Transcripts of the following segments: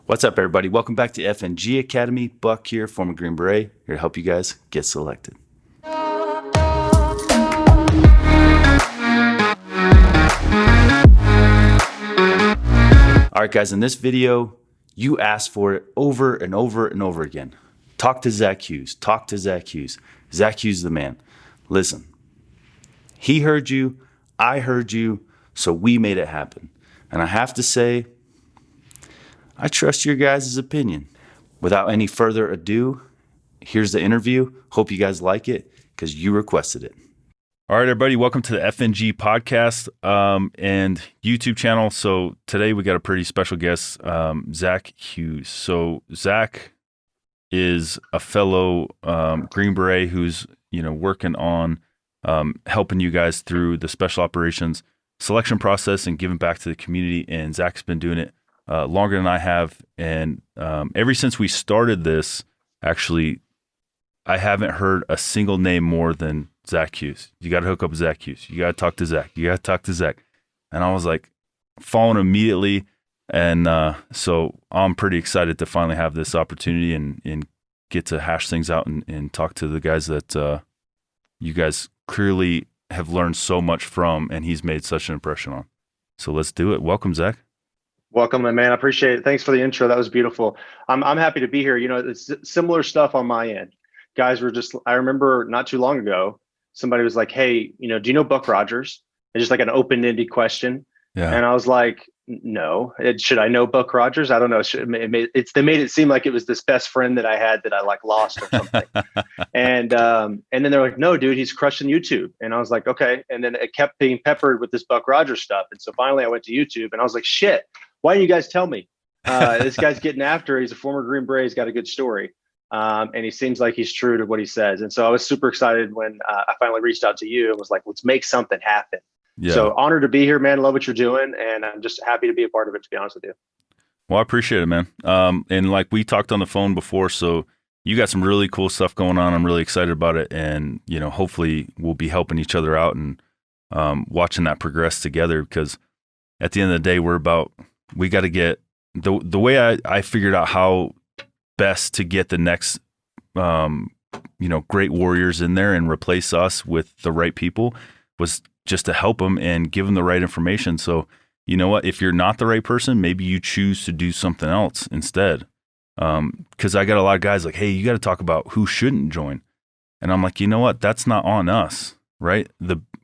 What's up, everybody? Welcome back to FNG Academy. Buck here, former Green Beret, here to help you guys get selected. All right, guys, in this video, you asked for it over and over and over again. Talk to Zack Hughes. Talk to Zack Hughes. Zack Hughes, the man. Listen, he heard you, I heard you, so we made it happen. And I have to say, I trust your guys' opinion. Without any further ado, here's the interview. Hope you guys like it because you requested it. All right, everybody, welcome to the FNG podcast and YouTube channel. So today we got a pretty special guest, Zack Hughes. So Zack is a fellow Green Beret who's working on helping you guys through the special operations selection process and giving back to the community. And Zack's been doing it longer than I have. And ever since we started this, actually, I haven't heard a single name more than Zack Hughes. You got to hook up with Zack Hughes. You got to talk to Zack. You got to talk to Zack. And I was like, following immediately. And so I'm pretty excited to finally have this opportunity and get to hash things out and talk to the guys that you guys clearly have learned so much from, and he's made such an impression on. So let's do it. Welcome, Zack. Welcome, my man. I appreciate it. Thanks for the intro. That was beautiful. I'm happy to be here. It's similar stuff on my end. Guys I remember not too long ago, somebody was like, hey, do you know Buck Rogers? It's just like an open-ended question. Yeah. And I was like, no. Should I know Buck Rogers? I don't know. They made it seem like it was this best friend that I had that I lost or something. and then they're like, no, dude, he's crushing YouTube. And I was like, okay. And then it kept being peppered with this Buck Rogers stuff. And so finally I went to YouTube and I was like, shit, why didn't you guys tell me? This guy's getting after. He's a former Green Beret. He's got a good story. And he seems like he's true to what he says. And so I was super excited when I finally reached out to you and was like, let's make something happen. Yeah. So honored to be here, man. Love what you're doing. And I'm just happy to be a part of it, to be honest with you. Well, I appreciate it, man. And like we talked on the phone before, so you got some really cool stuff going on. I'm really excited about it. And, hopefully we'll be helping each other out and watching that progress together, because at the end of the day, we got to get the way I figured out how best to get the next, great warriors in there and replace us with the right people was just to help them and give them the right information. So, you know what, if you're not the right person, maybe you choose to do something else instead. Cause I got a lot of guys like, hey, you got to talk about who shouldn't join. And I'm like, you know what, that's not on us, right?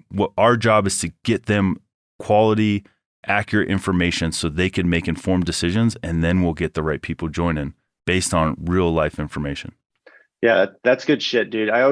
What our job is to get them quality, accurate information so they can make informed decisions, and then we'll get the right people joining based on real life information. Yeah, that's good shit, dude. I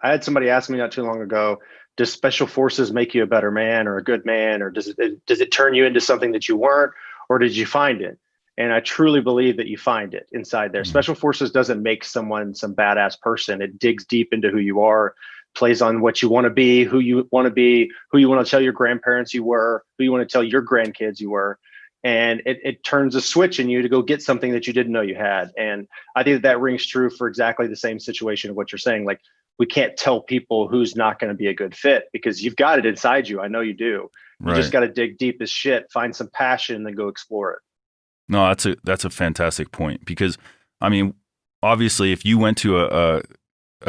had somebody ask me not too long ago, does special forces make you a better man or a good man, or does it turn you into something that you weren't, or did you find it? And I truly believe that you find it inside there. Mm-hmm. Special forces doesn't make someone some badass person. It digs deep into who you are, plays on what you want to be, who you want to tell your grandparents you were, who you want to tell your grandkids you were. And it turns a switch in you to go get something that you didn't know you had. And I think that rings true for exactly the same situation of what you're saying. Like, we can't tell people who's not going to be a good fit because you've got it inside you. I know you do. You just got to dig deep as shit, find some passion, and then go explore it. No, that's a fantastic point, because I mean, obviously if you went to a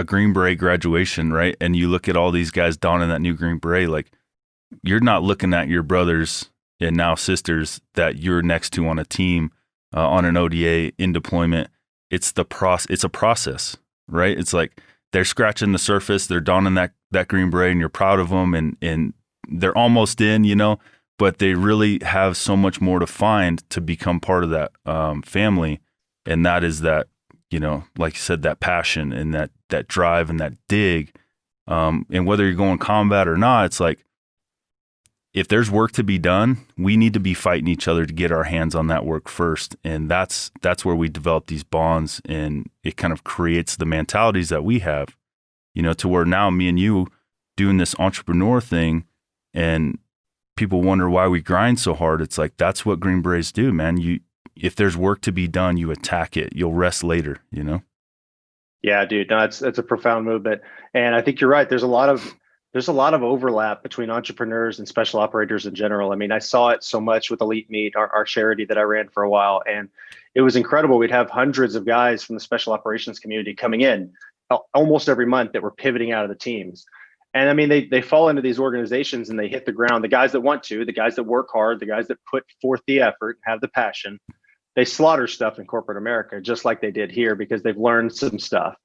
Green Beret graduation, right, and you look at all these guys donning that new Green Beret, like, you're not looking at your brothers and now sisters that you're next to on a team, on an ODA in deployment. It's a process, right? It's like they're scratching the surface, they're donning that Green Beret, and you're proud of them, and they're almost in, but they really have so much more to find to become part of that family. And that is that, like you said, that passion and that drive and that dig. And whether you're going combat or not, it's like, if there's work to be done, we need to be fighting each other to get our hands on that work first. And that's where we develop these bonds, and it kind of creates the mentalities that we have, to where now me and you doing this entrepreneur thing, and people wonder why we grind so hard. It's like, that's what Green Berets do, man. If there's work to be done, you attack it. You'll rest later, Yeah, dude. No, it's a profound movement. And I think you're right. There's a lot of there's a lot of overlap between entrepreneurs and special operators in general. I mean, I saw it so much with Elite Meet, our charity that I ran for a while, and it was incredible. We'd have hundreds of guys from the special operations community coming in almost every month that were pivoting out of the teams. And I mean, they fall into these organizations and they hit the ground. The guys that want to, the guys that work hard, the guys that put forth the effort, have the passion, they slaughter stuff in corporate America, just like they did here, because they've learned some stuff.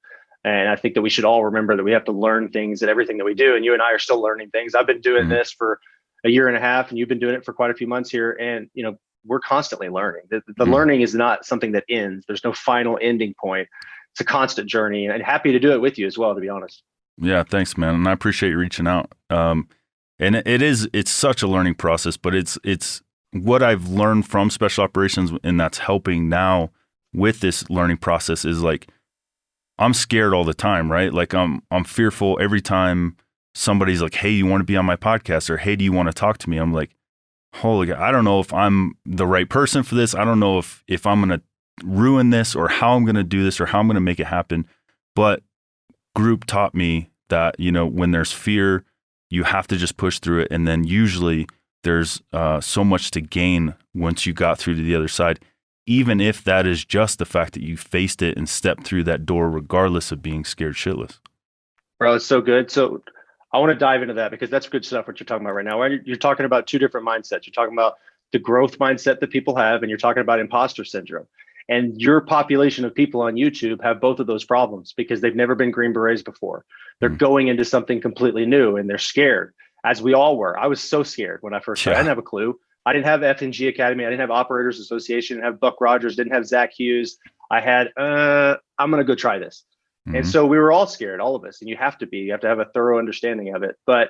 And I think that we should all remember that we have to learn things at everything that we do. And you and I are still learning things. I've been doing this for a year and a half, and you've been doing it for quite a few months here. And, you know, we're constantly learning. The learning is not something that ends. There's no final ending point. It's a constant journey, and happy to do it with you as well, to be honest. Yeah, thanks, man. And I appreciate you reaching out. And it's such a learning process, but it's what I've learned from special operations, and that's helping now with this learning process is like, I'm scared all the time, right? Like I'm fearful every time somebody's like, hey, you want to be on my podcast, or hey, do you want to talk to me? I'm like, holy God, I don't know if I'm the right person for this. I don't know if I'm going to ruin this, or how I'm going to do this, or how I'm going to make it happen. But group taught me that, you know, when there's fear, you have to just push through it. And then usually there's so much to gain once you got through to the other side, even if that is just the fact that you faced it and stepped through that door, regardless of being scared shitless. Bro, it's so good. So I want to dive into that, because that's good stuff, what you're talking about right now. You're talking about two different mindsets. You're talking about the growth mindset that people have, and you're talking about imposter syndrome. And your population of people on YouTube have both of those problems because they've never been Green Berets before. They're going into something completely new, and they're scared, as we all were. I was so scared when I first started. I didn't have a clue. I didn't have F&G Academy. I didn't have Operators Association. I didn't have Buck Rogers. Didn't have Zack Hughes. I had, I'm going to go try this. And so we were all scared, all of us. And you have to be. You have to have a thorough understanding of it. But,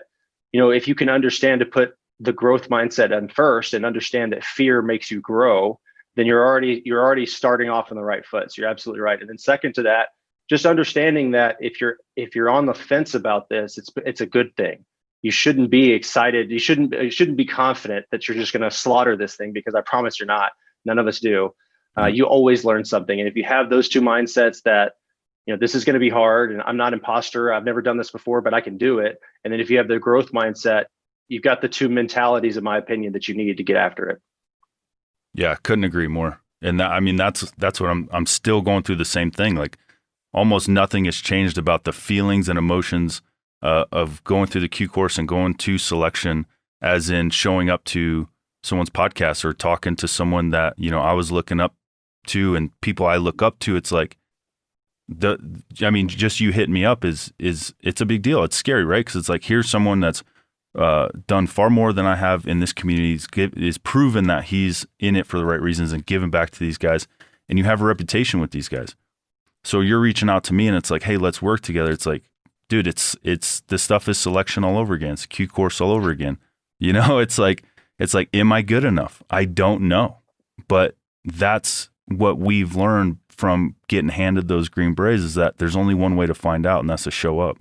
you know, if you can understand to put the growth mindset in first, and understand that fear makes you grow, then you're already starting off on the right foot. So you're absolutely right. And then second to that, just understanding that if you're on the fence about this, it's a good thing. You shouldn't be excited. You shouldn't be confident that you're just going to slaughter this thing, because I promise you're not. None of us do. You always learn something. And if you have those two mindsets, that, you know, this is going to be hard, and I'm not imposter. I've never done this before, but I can do it. And then if you have the growth mindset, you've got the two mentalities, in my opinion, that you need to get after it. Yeah, couldn't agree more. And that, I mean, that's what I'm still going through the same thing. Like almost nothing has changed about the feelings and emotions of going through the Q course and going to selection, as in showing up to someone's podcast or talking to someone that, you know, I was looking up to, and people I look up to. It's like just you hitting me up is it's a big deal. It's scary, right? Because it's like, here's someone that's done far more than I have in this community. Is proven that he's in it for the right reasons and giving back to these guys. And you have a reputation with these guys. So you're reaching out to me, and it's like, hey, let's work together. It's like, dude, it's this stuff is selection all over again. It's a Q course all over again. You know, it's like, am I good enough? I don't know. But that's what we've learned from getting handed those Green Berets, is that there's only one way to find out, and that's to show up.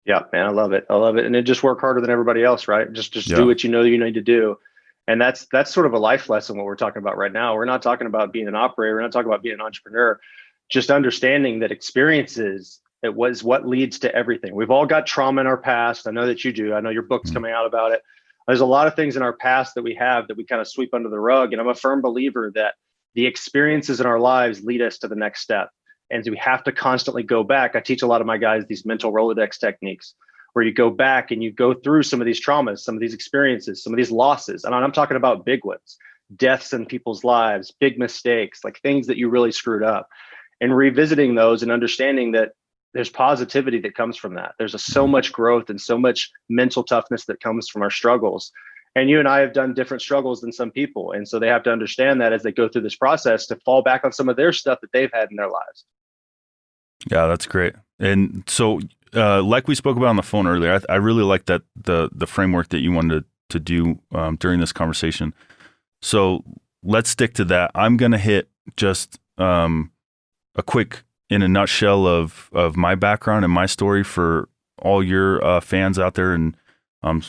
Yeah, man, I love it. I love it. And then just work harder than everybody else, right? Just do what you know you need to do. And that's sort of a life lesson, what we're talking about right now. We're not talking about being an operator. We're not talking about being an entrepreneur. Just understanding that experiences, it was what leads to everything. We've all got trauma in our past. I know that you do. I know your book's coming out about it. There's a lot of things in our past that we have that we kind of sweep under the rug. And I'm a firm believer that the experiences in our lives lead us to the next step. And so we have to constantly go back. I teach a lot of my guys these mental Rolodex techniques, where you go back and you go through some of these traumas, some of these experiences, some of these losses. And I'm talking about big ones, deaths in people's lives, big mistakes, like things that you really screwed up, and revisiting those and understanding that there's positivity that comes from that. There's so much growth and so much mental toughness that comes from our struggles. And you and I have done different struggles than some people. And so they have to understand that as they go through this process, to fall back on some of their stuff that they've had in their lives. Yeah, that's great. And so like we spoke about on the phone earlier, I really like that the framework that you wanted to do during this conversation. So let's stick to that. I'm going to hit just a quick, in a nutshell, of my background and my story for all your fans out there and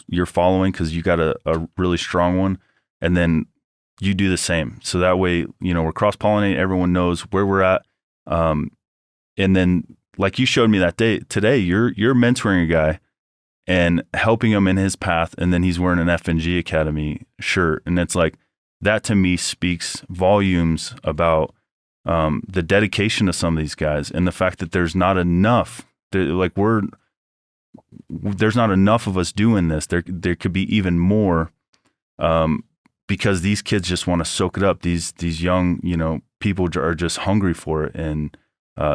your following, because you got a really strong one. And then you do the same. So that way, you know, we're cross-pollinating. Everyone knows where we're at. And then, like you showed me that day today, you're mentoring a guy, and helping him in his path. And then he's wearing an F&G Academy shirt. And it's like, that to me speaks volumes about the dedication of some of these guys, and the fact that there's not enough. There's not enough of us doing this. There could be even more, because these kids just want to soak it up. These young, people are just hungry for it, and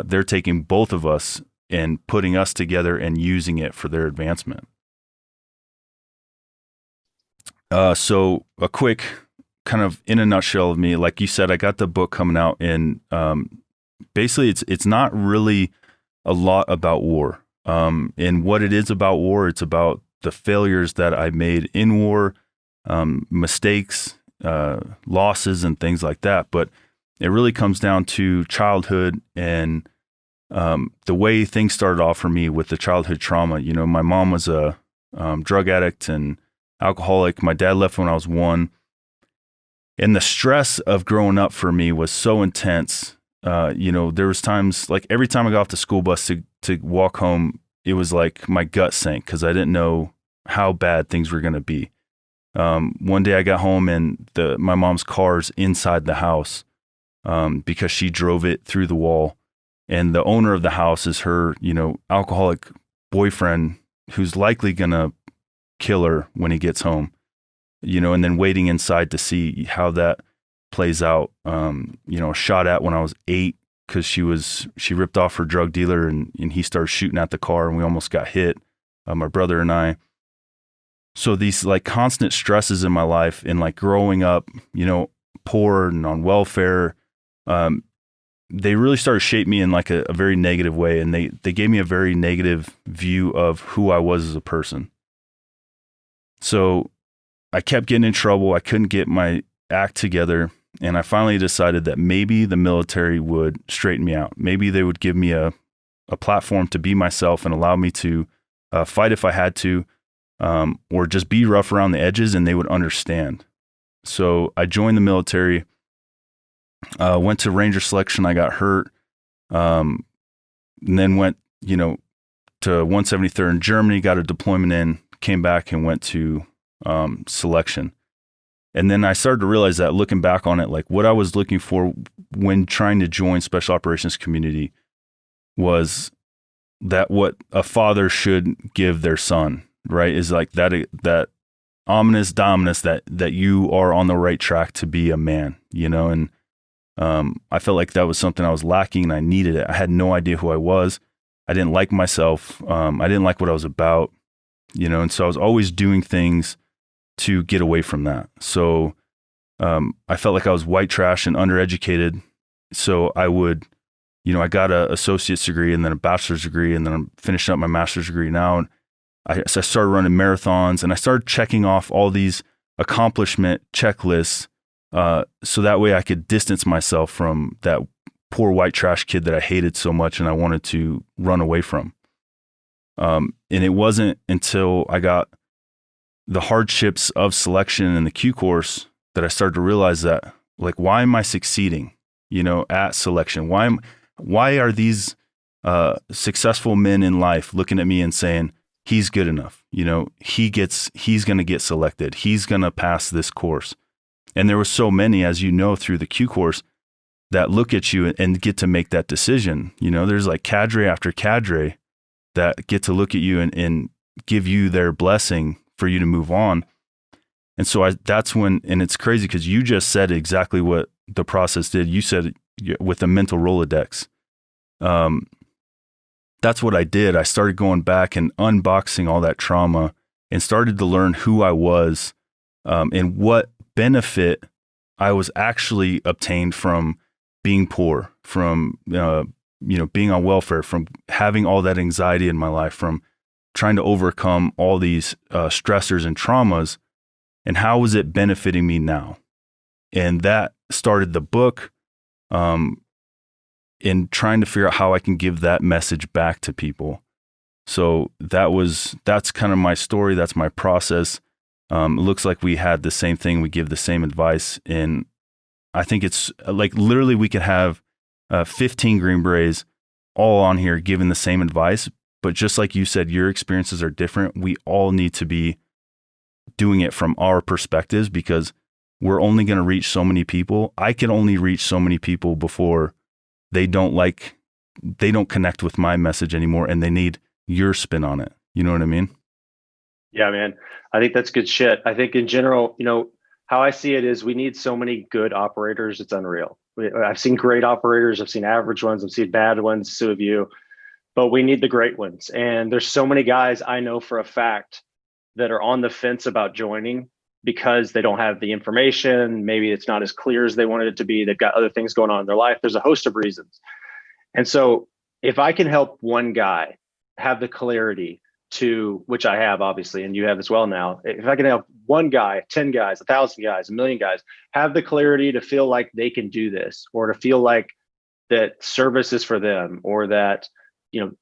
they're taking both of us and putting us together and using it for their advancement. So a quick kind of in a nutshell of me, like you said, I got the book coming out, and basically it's not really a lot about war. And what it is about war, it's about the failures that I made in war, mistakes, losses, and things like that. But it really comes down to childhood and the way things started off for me with the childhood trauma. My mom was a drug addict and alcoholic. My dad left when I was 1. And the stress of growing up for me was so intense. There was times, like every time I got off the school bus to walk home, it was like my gut sank because I didn't know how bad things were going to be. One day I got home and my mom's car's inside the house because she drove it through the wall. And the owner of the house is her, alcoholic boyfriend who's likely going to kill her when he gets home. And then waiting inside to see how that plays out. Shot at when I was 8 because she ripped off her drug dealer and he started shooting at the car and we almost got hit, my brother and I. So these like constant stresses in my life and like growing up, poor and on welfare, they really started to shape me in like a very negative way. And they gave me a very negative view of who I was as a person. So I kept getting in trouble. I couldn't get my act together. And I finally decided that maybe the military would straighten me out. Maybe they would give me a platform to be myself and allow me to fight if I had to, or just be rough around the edges, and they would understand. So I joined the military, went to Ranger selection. I got hurt, and then went, to 173rd in Germany, got a deployment in, came back and went to selection. And then I started to realize that looking back on it, like what I was looking for when trying to join special operations community was that what a father should give their son, right? Is like that ominous dominus that you are on the right track to be a man, and I felt like that was something I was lacking and I needed it. I had no idea who I was. I didn't like myself. I didn't like what I was about, and so I was always doing things to get away from that. So I felt like I was white trash and undereducated. So I would, I got an associate's degree and then a bachelor's degree, and then I'm finishing up my master's degree now. And so I started running marathons and I started checking off all these accomplishment checklists so that way I could distance myself from that poor white trash kid that I hated so much and I wanted to run away from. And it wasn't until I got the hardships of selection and the Q course that I started to realize that, like, why am I succeeding, at selection? Why are these successful men in life looking at me and saying, he's good enough, he's going to get selected, he's going to pass this course? And there were so many, as through the Q course that look at you and get to make that decision. There's like cadre after cadre that get to look at you and give you their blessing for you to move on. And so that's when, and it's crazy because you just said exactly what the process did. You said with the mental Rolodex. That's what I did. I started going back and unboxing all that trauma and started to learn who I was, and what benefit I was actually obtained from being poor, from, being on welfare, from having all that anxiety in my life, from trying to overcome all these stressors and traumas, and how was it benefiting me now? And that started the book, in trying to figure out how I can give that message back to people. So that's kind of my story. That's my process. It looks like we had the same thing. We give the same advice. And I think it's like literally we could have 15 Green Berets all on here giving the same advice, But just like you said, your experiences are different. We all need to be doing it from our perspectives because we're only going to reach so many people. I can only reach so many people before they don't connect with my message anymore and they need your spin on it. You know what I mean? Yeah, man. I think that's good shit. I think in general, how I see it is we need so many good operators. It's unreal. I've seen great operators. I've seen average ones. I've seen bad ones. So have you. But we need the great ones. And there's so many guys I know for a fact that are on the fence about joining because they don't have the information. Maybe it's not as clear as they wanted it to be. They've got other things going on in their life. There's a host of reasons. And so if I can help one guy have the clarity to, which I have obviously, and you have as well now, if I can help one guy, 10 guys, 1,000 guys, 1,000,000 guys have the clarity to feel like they can do this, or to feel like that service is for them, or that,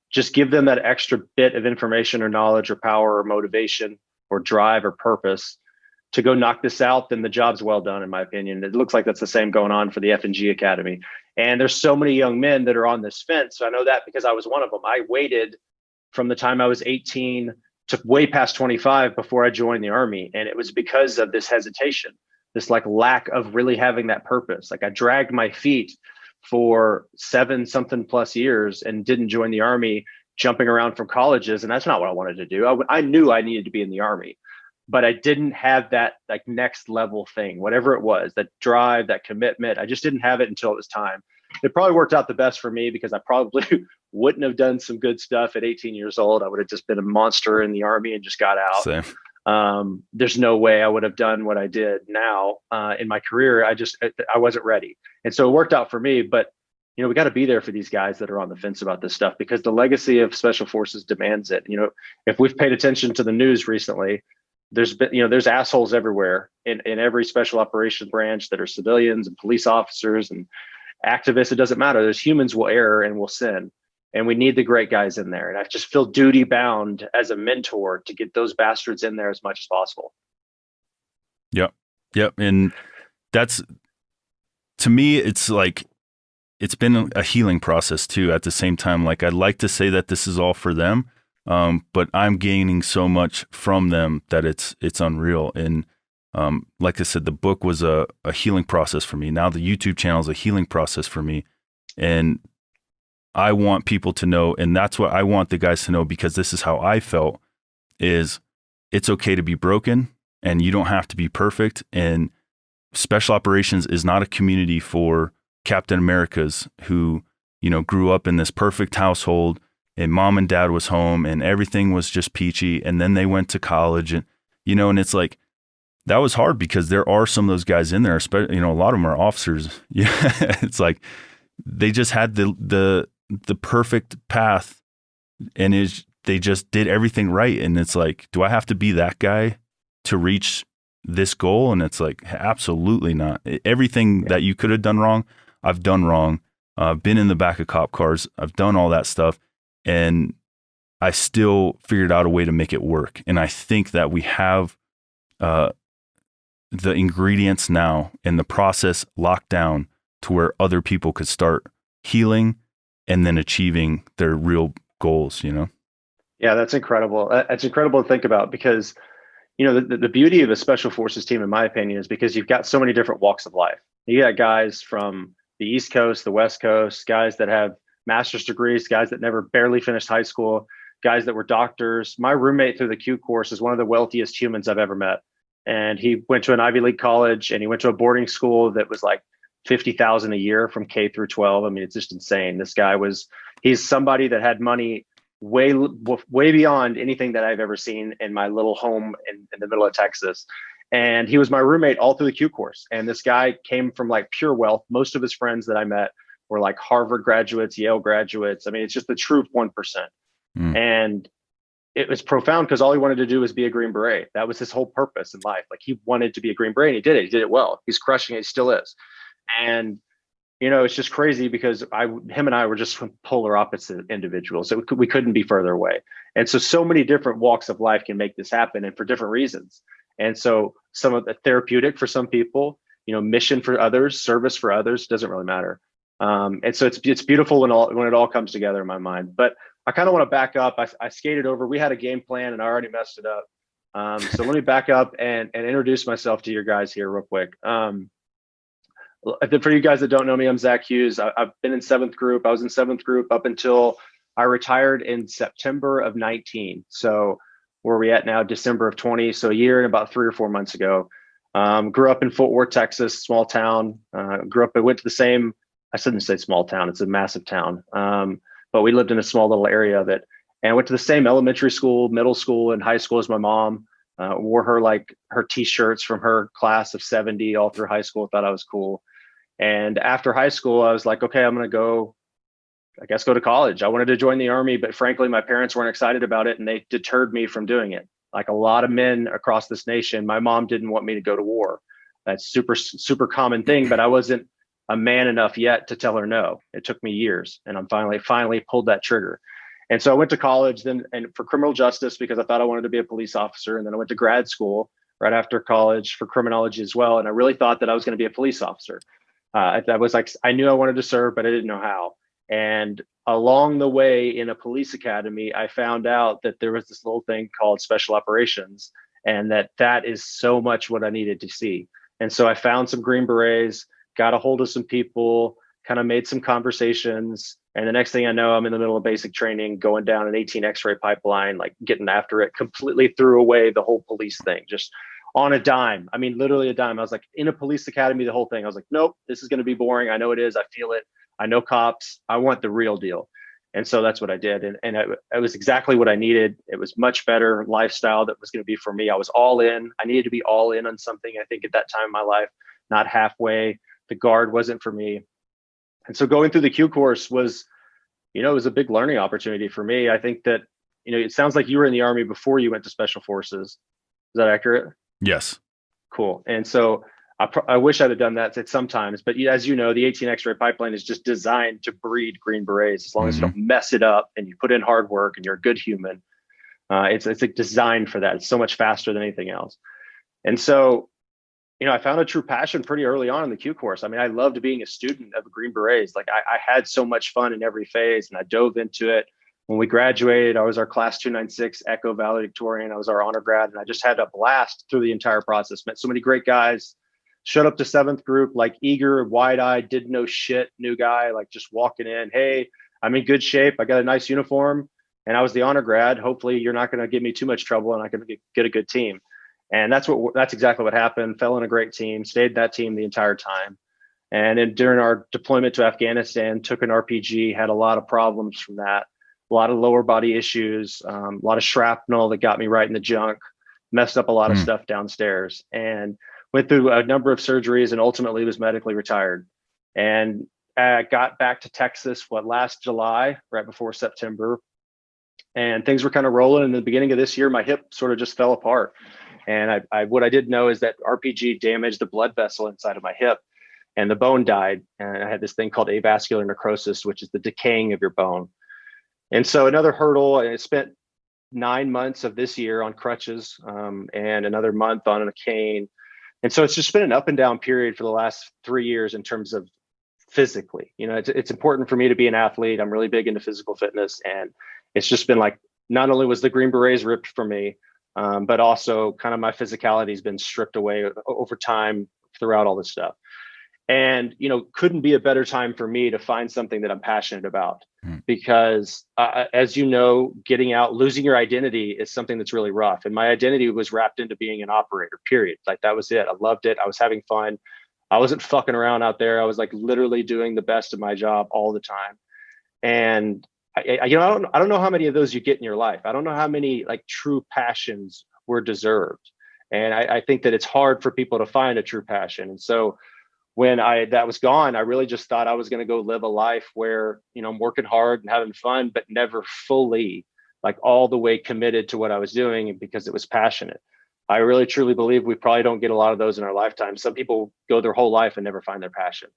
just give them that extra bit of information or knowledge or power or motivation or drive or purpose to go knock this out, then the job's well done, in my opinion. It looks like that's the same going on for the F&G Academy. And there's so many young men that are on this fence. So I know that because I was one of them. I waited from the time I was 18 to way past 25 before I joined the Army. And it was because of this hesitation, this like lack of really having that purpose. Like I dragged my feet for 7 something plus years and didn't join the Army, jumping around from colleges. And that's not what I wanted to do. I knew I needed to be in the Army, but I didn't have that like next level thing, whatever it was, that drive, that commitment. I just didn't have it until it was time. It probably worked out the best for me because I probably wouldn't have done some good stuff at 18 years old. I would have just been a monster in the Army and just got out. Same. There's no way I would have done what I did now in my career. I wasn't ready. And so it worked out for me, but we got to be there for these guys that are on the fence about this stuff because the legacy of special forces demands it. If we've paid attention to the news recently, there's been, there's assholes everywhere in every special operations branch that are civilians and police officers and activists. It doesn't matter. There's humans will err and will sin. And we need the great guys in there. And I just feel duty bound as a mentor to get those bastards in there as much as possible. Yep. And that's, to me, it's like, it's been a healing process too. At the same time, like I'd like to say that this is all for them. But I'm gaining so much from them that it's unreal. And like I said, the book was a healing process for me. Now the YouTube channel is a healing process for me. And I want people to know, and that's what I want the guys to know, because this is how I felt, is it's okay to be broken and you don't have to be perfect. And special operations is not a community for Captain Americas who, grew up in this perfect household and mom and dad was home and everything was just peachy. And then they went to college and, and it's like, that was hard because there are some of those guys in there, especially, a lot of them are officers. Yeah. It's like, they just had the perfect path and they just did everything right. And it's like, do I have to be that guy to reach this goal? And it's like, absolutely not. Everything that you could have done wrong, I've done wrong. I've been in the back of cop cars. I've done all that stuff. And I still figured out a way to make it work. And I think that we have the ingredients now and the process locked down to where other people could start healing and then achieving their real goals, Yeah, that's incredible. That's incredible to think about because, the beauty of a special forces team, in my opinion, is because you've got so many different walks of life. You got guys from the East Coast, the West Coast, guys that have master's degrees, guys that never barely finished high school, guys that were doctors. My roommate through the Q course is one of the wealthiest humans I've ever met. And he went to an Ivy League college and he went to a boarding school that was like 50,000 a year from K through 12. I mean, it's just insane. This guy he's somebody that had money way beyond anything that I've ever seen in my little home in the middle of Texas. And he was my roommate all through the Q course. And this guy came from like pure wealth. Most of his friends that I met were like Harvard graduates, Yale graduates. I mean, it's just the true 1%. And it was profound because all he wanted to do was be a Green Beret. That was his whole purpose in life. Like he wanted to be a Green Beret and he did it. He did it well. He's crushing it. He still is. And, it's just crazy because him and I were just polar opposite individuals. So we couldn't be further away. And so many different walks of life can make this happen and for different reasons. And so some of the therapeutic for some people, mission for others, service for others, doesn't really matter. And so it's beautiful when it all comes together in my mind. But I kind of want to back up. I skated over. We had a game plan and I already messed it up. So let me back up and introduce myself to your guys here real quick. For you guys that don't know me, I'm Zack Hughes. I've been in seventh group. I was in seventh group up until I retired in September of 19. So where are we at now? December of 20. So a year and about 3 or 4 months ago. Grew up in Fort Worth, Texas, small town. I went to the same, I shouldn't say small town. It's a massive town. But we lived in a small little area and went to the same elementary school, middle school, and high school as my mom. Wore her t-shirts from her class of 70 all through high school. Thought I was cool. And after high school, I was like, okay, I'm going to go to college. I wanted to join the Army, but frankly, my parents weren't excited about it and they deterred me from doing it. Like a lot of men across this nation, my mom didn't want me to go to war. That's super, super common thing, but I wasn't a man enough yet to tell her no. It took me years and I'm finally pulled that trigger. And so I went to college and for criminal justice because I thought I wanted to be a police officer. And then I went to grad school right after college for criminology as well. And I really thought that I was going to be a police officer. That was like, I knew I wanted to serve, but I didn't know how. And along the way in a police academy, I found out that there was this little thing called special operations and that is so much what I needed to see. And so I found some Green Berets, got a hold of some people, kind of made some conversations. And the next thing I know, I'm in the middle of basic training, going down an 18 X-ray pipeline, like getting after it, completely threw away the whole police thing, just on a dime. I mean, literally a dime. I was like in a police academy, the whole thing. I was like, nope, this is going to be boring. I know it is. I feel it. I know cops. I want the real deal. And so that's what I did. And it was exactly what I needed. It was much better lifestyle that was going to be for me. I was all in. I needed to be all in on something, I think, at that time in my life, not halfway. The guard wasn't for me. And so going through the Q course was, it was a big learning opportunity for me. I think that, it sounds like you were in the Army before you went to Special Forces. Is that accurate? Yes. Cool. And so I wish I'd have done that sometimes, but as you know, the 18 X-ray pipeline is just designed to breed Green Berets as long as you don't mess it up and you put in hard work and you're a good human. It's like designed for that. It's so much faster than anything else. And so, I found a true passion pretty early on in the Q course. I mean, I loved being a student of Green Berets. Like I had so much fun in every phase and I dove into it. When we graduated, I was our class 296 Echo valedictorian. I was our honor grad and I just had a blast through the entire process. Met so many great guys. Showed up to seventh group, like eager, wide-eyed, didn't know shit, new guy, like just walking in. Hey, I'm in good shape. I got a nice uniform and I was the honor grad. Hopefully you're not going to give me too much trouble and I can get a good team. And that's exactly what happened. Fell in a great team, stayed that team the entire time. And then during our deployment to Afghanistan, took an RPG, had a lot of problems from that, a lot of lower body issues, a lot of shrapnel that got me right in the junk, messed up a lot of stuff downstairs, and went through a number of surgeries and ultimately was medically retired. And got back to Texas, last July, right before September. And things were kind of rolling. In the beginning of this year, my hip sort of just fell apart. And what I did know is that RPG damaged the blood vessel inside of my hip and the bone died. And I had this thing called avascular necrosis, which is the decaying of your bone. And so another hurdle, and I spent 9 months of this year on crutches and another month on a cane. And so it's just been an up and down period for the last 3 years in terms of physically. It's important for me to be an athlete. I'm really big into physical fitness. And it's just been like, not only was the Green Berets ripped from me, but also kind of my physicality has been stripped away over time throughout all this stuff. And, couldn't be a better time for me to find something that I'm passionate about because as you know, getting out, losing your identity is something that's really rough. And my identity was wrapped into being an operator, period. Like that was it. I loved it. I was having fun. I wasn't fucking around out there. I was like literally doing the best of my job all the time. And I don't know how many of those you get in your life. I don't know how many like true passions were deserved. And I think that it's hard for people to find a true passion. And so when that was gone, I really just thought I was going to go live a life where, I'm working hard and having fun, but never fully like all the way committed to what I was doing because it was passionate. I really truly believe we probably don't get a lot of those in our lifetime. Some people go their whole life and never find their passion.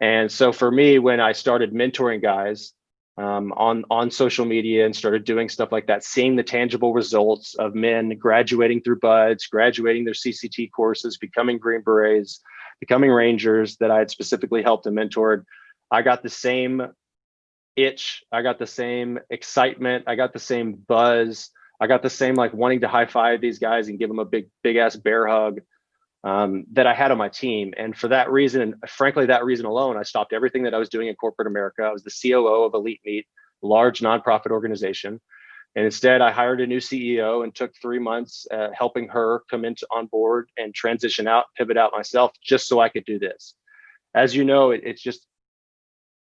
And so for me, when I started mentoring guys on social media and started doing stuff like that, seeing the tangible results of men graduating through BUDS, graduating their CCT courses, becoming Green Berets, becoming Rangers that I had specifically helped and mentored, I got the same itch. I got the same excitement. I got the same buzz. I got the same like wanting to high five these guys and give them a big ass bear hug that I had on my team. And for that reason, frankly, that reason alone, I stopped everything that I was doing in corporate America. I was the COO of Elite Meat, large nonprofit organization. And instead, I hired a new CEO and took 3 months helping her come into on board and transition out, pivot out myself, just so I could do this. As you know,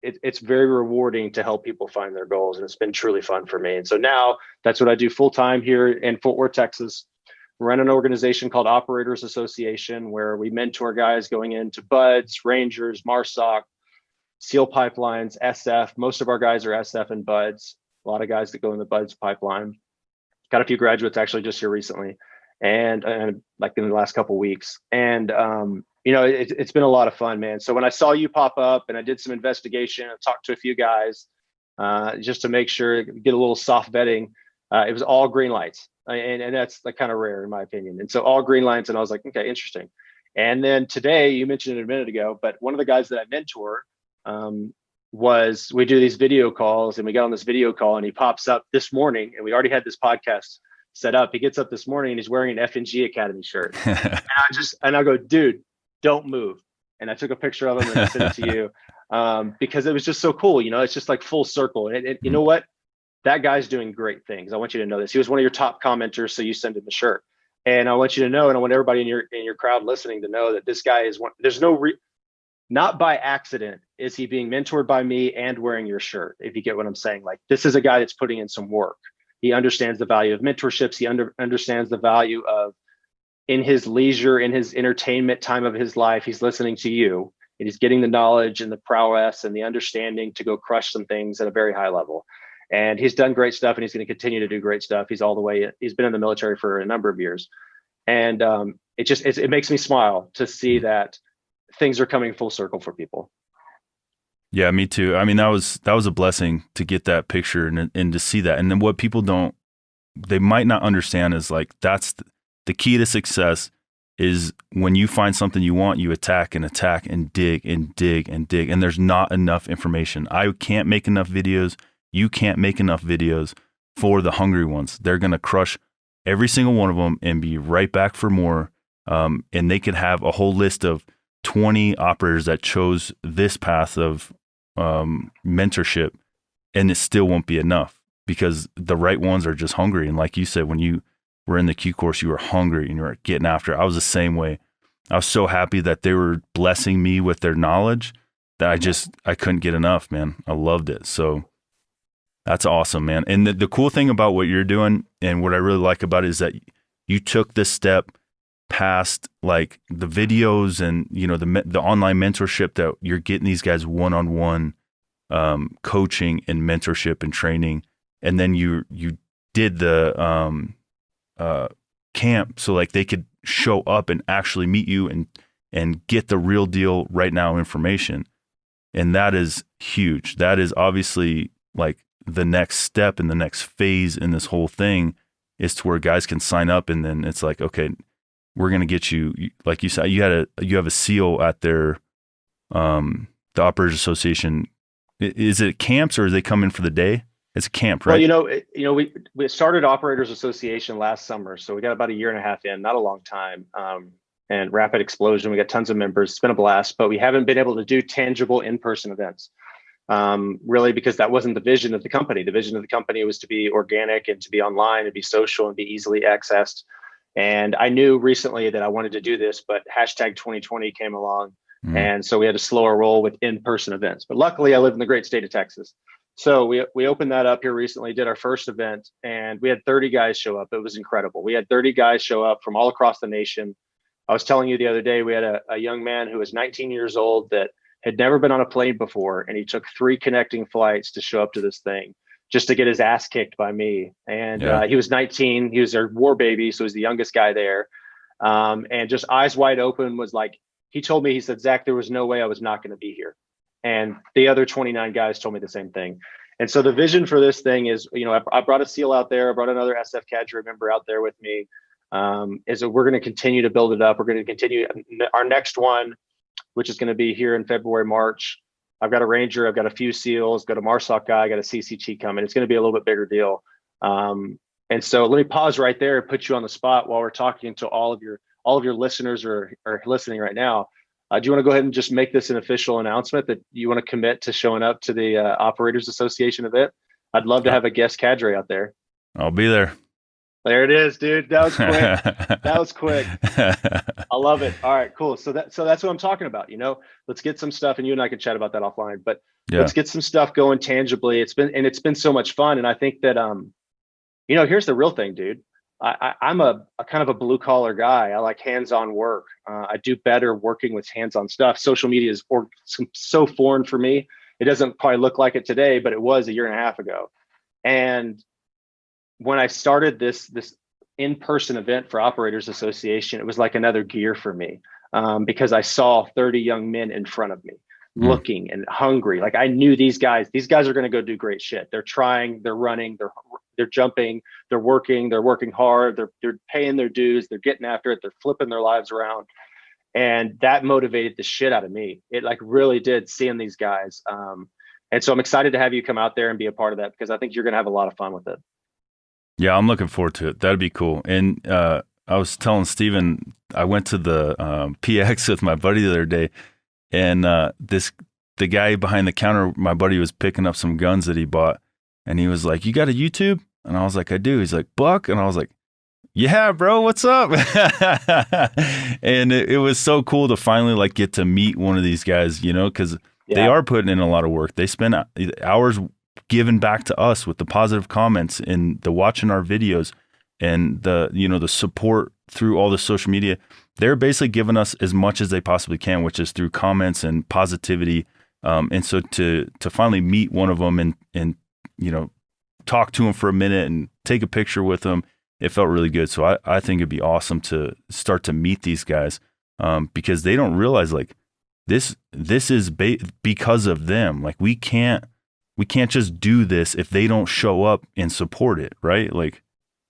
it's very rewarding to help people find their goals, and it's been truly fun for me. And so now that's what I do full time here in Fort Worth, Texas. Run an organization called Operators Association, where we mentor guys going into BUDS, Rangers, MARSOC, SEAL pipelines, SF. Most of our guys are SF and BUDS. A lot of guys that go in the BUDS pipeline. Got a few graduates actually just here recently, and like in the last couple of weeks. And it's been a lot of fun, man. So when I saw you pop up, and I did some investigation, I talked to a few guys just to make sure, get a little soft vetting. It was all green lights, and that's like kind of rare in my opinion. And so all green lights, and I was like, okay, interesting. And then today, you mentioned it a minute ago, but one of the guys that I mentor was, we do these video calls, and we got on this video call, and he pops up this morning, and we already had this podcast set up. He gets up this morning and he's wearing an F&G Academy shirt. and I go, dude, don't move. And I took a picture of him and I sent it to you because it was just so cool. It's just like full circle. And you know what? That guy's doing great things. I want you to know this. He was one of your top commenters, so you send him the shirt. And I want you to know, and I want everybody in your crowd listening to know that this guy is one. There's not by accident is he being mentored by me and wearing your shirt, if you get what I'm saying. Like, this is a guy that's putting in some work. He understands the value of mentorships. He understands the value of, in his leisure, in his entertainment time of his life, he's listening to you, and he's getting the knowledge and the prowess and the understanding to go crush some things at a very high level. And he's done great stuff, and he's going to continue to do great stuff. He's been in the military for a number of years. And it makes me smile to see that things are coming full circle for people. Yeah, me too. I mean, that was a blessing to get that picture and to see that. And then what people they might not understand is, like, that's the key to success is when you find something you want, you attack and attack and dig and dig and dig. And there's not enough information. I can't make enough videos. You can't make enough videos for the hungry ones. They're going to crush every single one of them and be right back for more. And they could have a whole list of 20 operators that chose this path of mentorship, and it still won't be enough, because the right ones are just hungry. And like you said, when you were in the Q course, you were hungry and you were getting after it. I was the same way. I was so happy that they were blessing me with their knowledge that I couldn't get enough, man. I loved it. So that's awesome, man. And the cool thing about what you're doing, and what I really like about it, is that you took this step past like the videos and, the online mentorship, that you're getting these guys one-on-one coaching and mentorship and training. And then you did the camp, so like they could show up and actually meet you and get the real deal right now information. And that is huge. That is obviously like the next step and the next phase in this whole thing, is to where guys can sign up, and then it's like, okay, we're going to get you, like you said, you have a SEAL at their, the Operators Association. Is it camps, or do they come in for the day? It's a camp, right? Well, we started Operators Association last summer, so we got about a year and a half in, not a long time, and rapid explosion. We got tons of members. It's been a blast, but we haven't been able to do tangible in-person events, really, because that wasn't the vision of the company. The vision of the company was to be organic and to be online and be social and be easily accessed. And I knew recently that I wanted to do this, but hashtag 2020 came along. And so we had to slow our roll with in-person events. But luckily, I live in the great state of Texas. So we opened that up here recently, did our first event, and we had 30 guys show up. It was incredible. We had 30 guys show up from all across the nation. I was telling you the other day, we had a young man who was 19 years old that had never been on a plane before, and he took 3 connecting flights to show up to this thing, just to get his ass kicked by me. And he was 19. He was their war baby, so he was the youngest guy there. And just eyes wide open, was like, he told me, he said, Zach, there was no way I was not going to be here. And the other 29 guys told me the same thing. And so the vision for this thing is, I brought a SEAL out there. I brought another SF cadre member out there with me. Is that we're going to continue to build it up. We're going to continue our next one, which is going to be here in February, March. I've got a Ranger, I've got a few SEALs, got a MARSOC guy, I got a CCT coming. It's going to be a little bit bigger deal. And so let me pause right there and put you on the spot while we're talking to all of your listeners are listening right now. Do you want to go ahead and just make this an official announcement that you want to commit to showing up to the Operators Association event? I'd love to have a guest cadre out there. I'll be there. There it is, dude. That was quick. That was quick. I love it. All right, cool. So that's what I'm talking about. Let's get some stuff, and you and I can chat about that offline. But let's get some stuff going tangibly. It's been so much fun, and I think that here's the real thing, dude. I'm a kind of a blue collar guy. I like hands-on work. I do better working with hands-on stuff. Social media is so foreign for me. It doesn't probably look like it today, but it was a year and a half ago. And when I started this in-person event for Operators Association, it was like another gear for me, because I saw 30 young men in front of me looking and hungry. Like, I knew these guys are going to go do great shit. They're trying, they're running, they're jumping, they're working hard, they're paying their dues, they're getting after it, they're flipping their lives around. And that motivated the shit out of me. It like really did, seeing these guys. And so I'm excited to have you come out there and be a part of that, because I think you're going to have a lot of fun with it. Yeah, I'm looking forward to it. That'd be cool. And I was telling Steven, I went to the PX with my buddy the other day, and the guy behind the counter, my buddy was picking up some guns that he bought, and he was like, "You got a YouTube?" And I was like, "I do." He's like, "Buck?" And I was like, "Yeah, bro, what's up?" And it was so cool to finally like get to meet one of these guys, because they are putting in a lot of work. They spend hours giving back to us with the positive comments and the watching our videos and the support through all the social media. They're basically giving us as much as they possibly can, which is through comments and positivity. And so to finally meet one of them and talk to him for a minute and take a picture with him, it felt really good. So I think it'd be awesome to start to meet these guys, because they don't realize like this is because of them. Like we can't just do this if they don't show up and support it, right? Like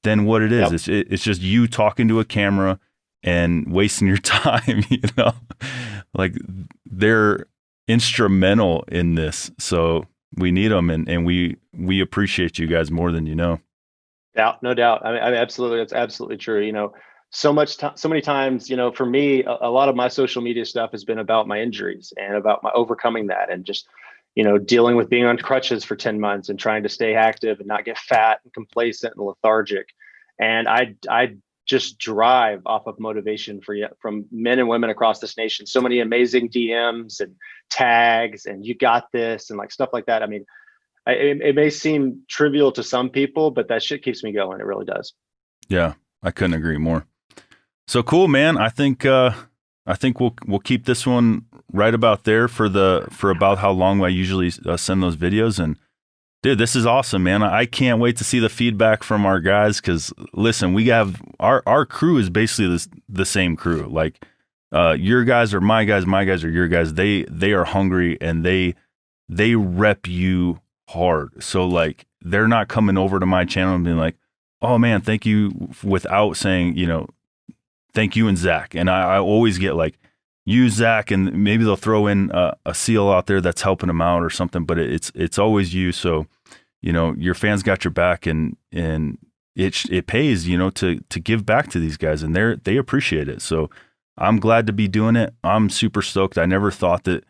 then what it is, it's just you talking to a camera and wasting your time, like they're instrumental in this. So we need them, and we appreciate you guys more than you know. Yeah, no doubt. I mean, absolutely. That's absolutely true. So many times, for me, a lot of my social media stuff has been about my injuries and about my overcoming that, and just, dealing with being on crutches for 10 months and trying to stay active and not get fat and complacent and lethargic. And I just drive off of motivation from men and women across this nation. So many amazing DMs and tags and "you got this" and like stuff like that. I mean, it may seem trivial to some people, but that shit keeps me going. It really does. Yeah, I couldn't agree more. So cool, man. I think we'll keep this one right about there for about how long I usually send those videos. And dude, this is awesome, man. I can't wait to see the feedback from our guys, because listen, we have our crew is basically the same crew. Like your guys are my guys are your guys. They are hungry, and they rep you hard. So like they're not coming over to my channel and being like, "Oh man, thank you," without saying, "Thank you and Zach." And I always get like, "You, Zach," and maybe they'll throw in a SEAL out there that's helping them out or something, but it's always you. So, your fans got your back, and it pays, to give back to these guys, and they appreciate it. So I'm glad to be doing it. I'm super stoked. I never thought that,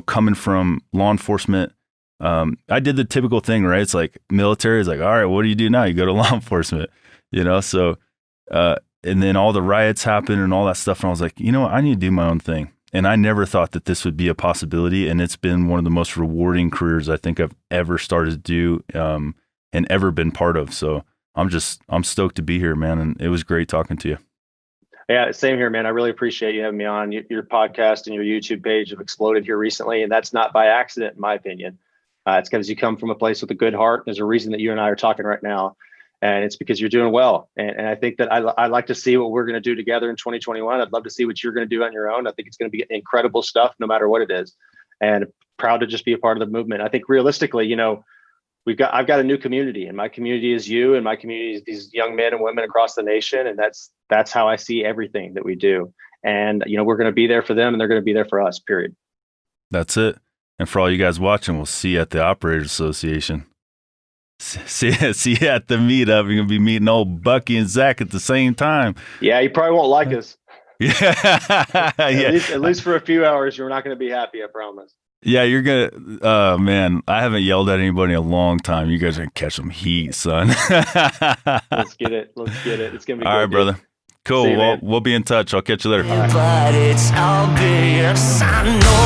coming from law enforcement, I did the typical thing, right? It's like military is like, all right, what do you do now? You go to law enforcement, so, and then all the riots happened and all that stuff. And I was like, I need to do my own thing. And I never thought that this would be a possibility. And it's been one of the most rewarding careers I think I've ever started to do, and ever been part of. So I'm stoked to be here, man. And it was great talking to you. Yeah, same here, man. I really appreciate you having me on. Your podcast and your YouTube page have exploded here recently, and that's not by accident, in my opinion. It's because you come from a place with a good heart. There's a reason that you and I are talking right now, and it's because you're doing well. And I think that I like to see what we're going to do together in 2021. I'd love to see what you're going to do on your own. I think it's going to be incredible stuff, no matter what it is. And proud to just be a part of the movement. I think realistically, I've got a new community, and my community is you, and my community is these young men and women across the nation. And that's how I see everything that we do. And, we're going to be there for them, and they're going to be there for us, period. That's it. And for all you guys watching, we'll see you at the Operators Association. See you at the meetup. You're going to be meeting old Bucky and Zach at the same time. Yeah, you probably won't like us. Yeah. At least for a few hours, you're not going to be happy, I promise. Yeah, you're going to, man, I haven't yelled at anybody in a long time. You guys are going to catch some heat, son. Let's get it. It's going to be all good, right, brother. Dude. Cool. You, we'll be in touch. I'll catch you later. Right. But it's obvious I know